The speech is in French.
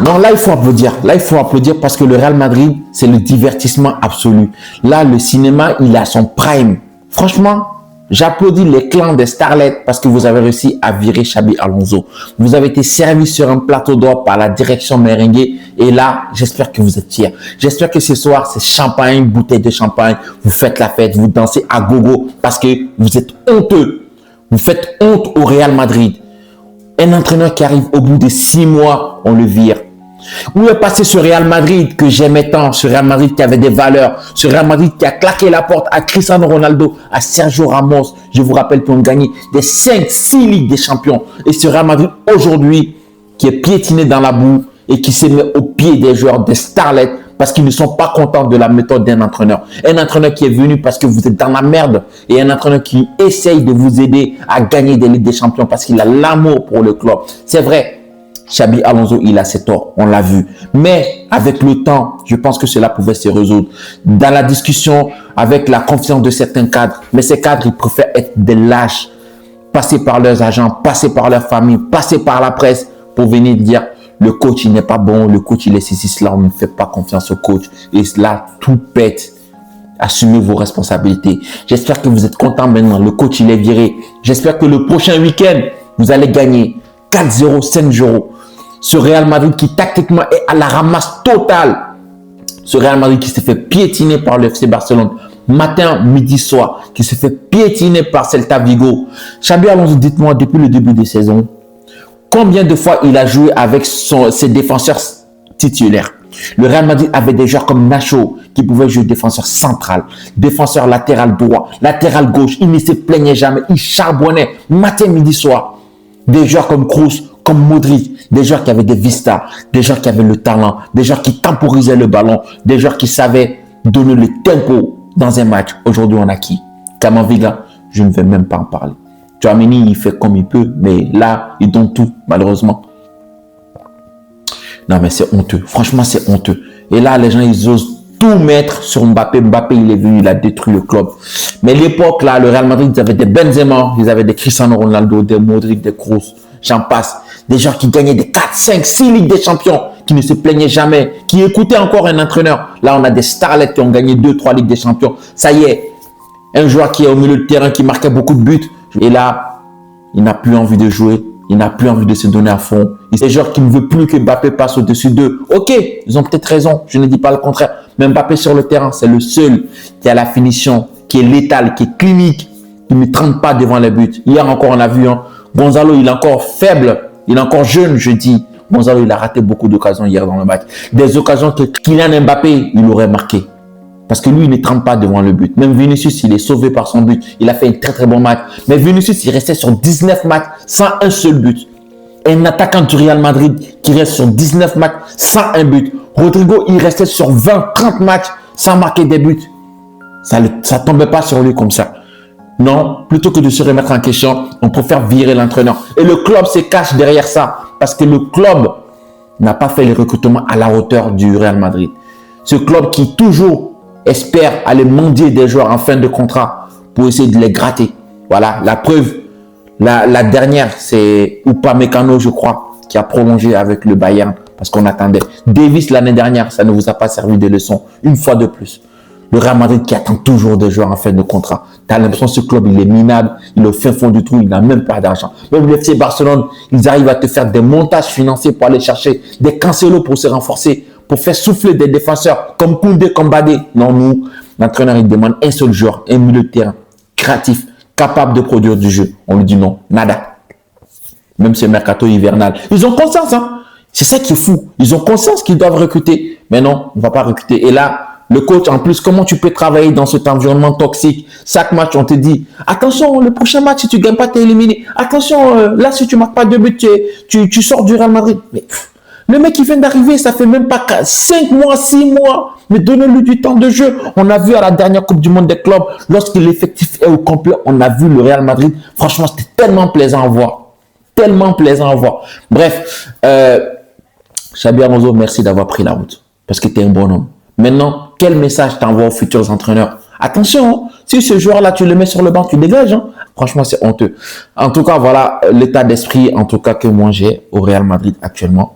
Non, là, il faut applaudir. Là, il faut applaudir parce que le Real Madrid, c'est le divertissement absolu. Là, le cinéma, il a son prime. Franchement, j'applaudis les clans des starlets parce que vous avez réussi à virer Xabi Alonso. Vous avez été servi sur un plateau d'or par la direction merengue. Et là, j'espère que vous êtes fiers. J'espère que ce soir, c'est champagne, bouteille de champagne. Vous faites la fête, vous dansez à gogo parce que vous êtes honteux. Vous faites honte au Real Madrid. Un entraîneur qui arrive au bout de 6 mois, on le vire. Où est passé ce Real Madrid que j'aimais tant, ce Real Madrid qui avait des valeurs, ce Real Madrid qui a claqué la porte à Cristiano Ronaldo, à Sergio Ramos, je vous rappelle qu'ils ont gagné des 5-6 Ligues des Champions. Et ce Real Madrid aujourd'hui qui est piétiné dans la boue et qui se met au pied des joueurs, des starlets, parce qu'ils ne sont pas contents de la méthode d'un entraîneur. Un entraîneur qui est venu parce que vous êtes dans la merde et un entraîneur qui essaye de vous aider à gagner des Ligues des Champions parce qu'il a l'amour pour le club. C'est vrai. Xabi Alonso, il a ses torts, on l'a vu. Mais avec le temps, je pense que cela pouvait se résoudre. Dans la discussion, avec la confiance de certains cadres, mais ces cadres, ils préfèrent être des lâches, passer par leurs agents, passer par leur famille, passer par la presse pour venir dire le coach, il n'est pas bon, le coach, il est ceci, cela, on ne fait pas confiance au coach. Et là, tout pète. Assumez vos responsabilités. J'espère que vous êtes contents maintenant. Le coach, il est viré. J'espère que le prochain week-end, vous allez gagner 4-0, 5-0. Ce Real Madrid qui tactiquement est à la ramasse totale. Ce Real Madrid qui s'est fait piétiner par le FC Barcelone. Matin, midi, soir. Qui s'est fait piétiner par Celta Vigo. Xabi Alonso, dites-moi, depuis le début de saison, combien de fois il a joué avec ses défenseurs titulaires? Le Real Madrid avait des joueurs comme Nacho qui pouvaient jouer défenseur central, défenseur latéral droit, latéral gauche. Il ne se plaignait jamais. Il charbonnait matin, midi, soir. Des joueurs comme Kroos, comme Modric, des joueurs qui avaient des vistas, des joueurs qui avaient le talent, des joueurs qui temporisaient le ballon, des joueurs qui savaient donner le tempo dans un match. Aujourd'hui, on a qui? Camavinga, je ne vais même pas en parler. Tchouaméni, il fait comme il peut, mais là, il donne tout, malheureusement. Non, mais c'est honteux. Franchement, c'est honteux. Et là, les gens, ils osent tout mettre sur Mbappé. Mbappé, il est venu, il a détruit le club. Mais l'époque, là, le Real Madrid, ils avaient des Benzema, ils avaient des Cristiano Ronaldo, des Modric, des Kroos, j'en passe. Des gens qui gagnaient des 4, 5, 6 Ligues des Champions, qui ne se plaignaient jamais, qui écoutaient encore un entraîneur. Là, on a des starlets qui ont gagné 2, 3 Ligues des Champions. Ça y est, un joueur qui est au milieu de terrain, qui marquait beaucoup de buts. Et là, il n'a plus envie de jouer. Il n'a plus envie de se donner à fond. Et c'est des joueurs qui ne veulent plus que Mbappé passe au-dessus d'eux. Ok, ils ont peut-être raison. Je ne dis pas le contraire. Mais Mbappé sur le terrain, c'est le seul qui a la finition, qui est létale, qui est clinique, qui ne trempe pas devant les buts. Hier encore, on a vu, Gonzalo, il est encore faible. Il est encore jeune, je dis. Gonzalo, il a raté beaucoup d'occasions hier dans le match. Des occasions que Kylian Mbappé, il aurait marqué. Parce que lui, il ne trempe pas devant le but. Même Vinicius, il est sauvé par son but. Il a fait un très très bon match. Mais Vinicius, il restait sur 19 matchs sans un seul but. Un attaquant du Real Madrid qui reste sur 19 matchs sans un but. Rodrigo, il restait sur 20-30 matchs sans marquer des buts. Ça ne tombait pas sur lui comme ça. Non, plutôt que de se remettre en question, on préfère virer l'entraîneur. Et le club se cache derrière ça. Parce que le club n'a pas fait les recrutements à la hauteur du Real Madrid. Ce club qui toujours espère aller mendier des joueurs en fin de contrat pour essayer de les gratter. Voilà, la preuve, la dernière, c'est Upamecano, je crois, qui a prolongé avec le Bayern parce qu'on attendait. Davis, l'année dernière, ça ne vous a pas servi de leçon, une fois de plus. Le Real Madrid qui attend toujours des joueurs en fin de contrat. Tu as l'impression que ce club, il est minable, il est au fin fond du trou, il n'a même pas d'argent. Même le FC Barcelone, ils arrivent à te faire des montages financiers pour aller chercher des Cancelo pour se renforcer, pour faire souffler des défenseurs comme Koundé, comme Badé. Non, nous, l'entraîneur, il demande un seul joueur, un milieu de terrain, créatif, capable de produire du jeu. On lui dit non, nada. Même ce mercato hivernal. Ils ont conscience, hein. C'est ça qui est fou. Ils ont conscience qu'ils doivent recruter. Mais non, on ne va pas recruter. Et là, le coach, en plus, comment tu peux travailler dans cet environnement toxique? Chaque match, on te dit, attention, le prochain match, si tu ne gagnes pas, tu es éliminé. Attention, là, si tu ne marques pas de but, tu sors du Real Madrid. Mais le mec, il vient d'arriver, ça fait même pas 5 mois, 6 mois. Mais donnez-lui du temps de jeu. On a vu à la dernière Coupe du Monde des clubs, lorsque l'effectif est au complet, on a vu le Real Madrid. Franchement, c'était tellement plaisant à voir. Tellement plaisant à voir. Bref, Xabi Alonso, merci d'avoir pris la route. Parce que tu es un bon homme. Maintenant, quel message t'envoies aux futurs entraîneurs? Attention, si ce joueur-là, tu le mets sur le banc, tu dégages. Hein. Franchement, c'est honteux. En tout cas, voilà l'état d'esprit, en tout cas, que moi j'ai au Real Madrid actuellement.